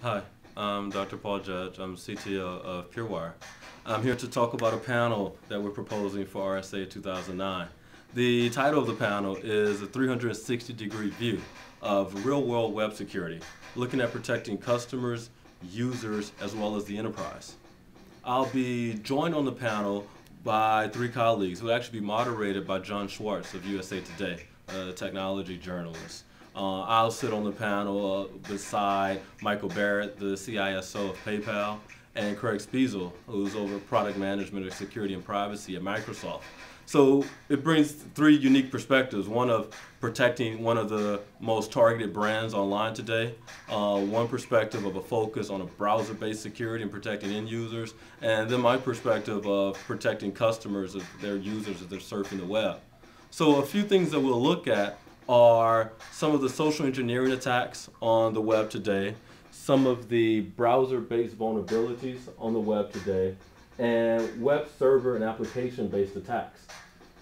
Hi, I'm Dr. Paul Judge. I'm CTO of PureWire. I'm here to talk about a panel that we're proposing for RSA 2009. The title of the panel is a 360-degree view of real-world web security, looking at protecting customers, users, as well as the enterprise. I'll be joined on the panel by three colleagues who will actually be moderated by John Schwartz of USA Today, a technology journalist. I'll sit on the panel beside Michael Barrett, the CISO of PayPal, and Craig Spiesel, who's over product management of security and privacy at Microsoft. So it brings three unique perspectives, one of protecting one of the most targeted brands online today, one perspective of a focus on a browser-based security and protecting end users, and then my perspective of protecting customers, of their users as they're surfing the web. So a few things that we'll look at are some of the social engineering attacks on the web today, some of the browser-based vulnerabilities on the web today, and web server and application-based attacks.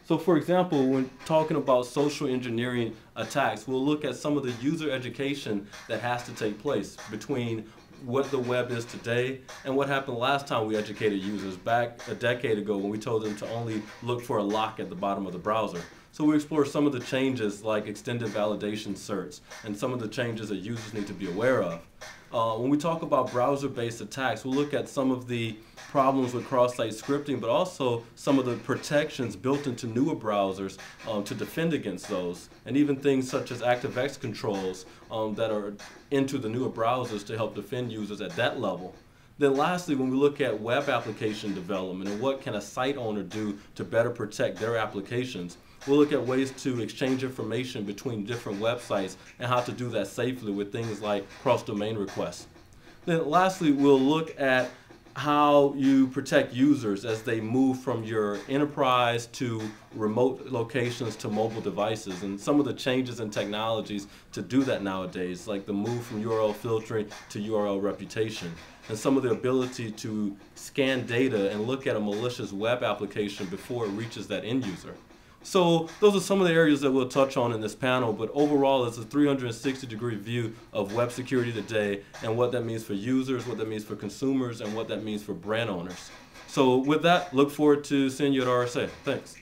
So for example, when talking about social engineering attacks, we'll look at some of the user education that has to take place between what the web is today and what happened last time we educated users back a decade ago when we told them to only look for a lock at the bottom of the browser. So we explore some of the changes like extended validation certs and some of the changes that users need to be aware of. When we talk about browser-based attacks, we'll look at some of the problems with cross-site scripting, but also some of the protections built into newer browsers to defend against those, and even things such as ActiveX controls that are into the newer browsers to help defend users at that level. Then lastly, when we look at web application development and what can a site owner do to better protect their applications, we'll look at ways to exchange information between different websites and how to do that safely with things like cross-domain requests. Then lastly, we'll look at how you protect users as they move from your enterprise to remote locations to mobile devices, and some of the changes in technologies to do that nowadays, like the move from URL filtering to URL reputation, and some of the ability to scan data and look at a malicious web application before it reaches that end user. So those are some of the areas that we'll touch on in this panel, but overall it's a 360-degree view of web security today and what that means for users, what that means for consumers, and what that means for brand owners. So with that, look forward to seeing you at RSA. Thanks.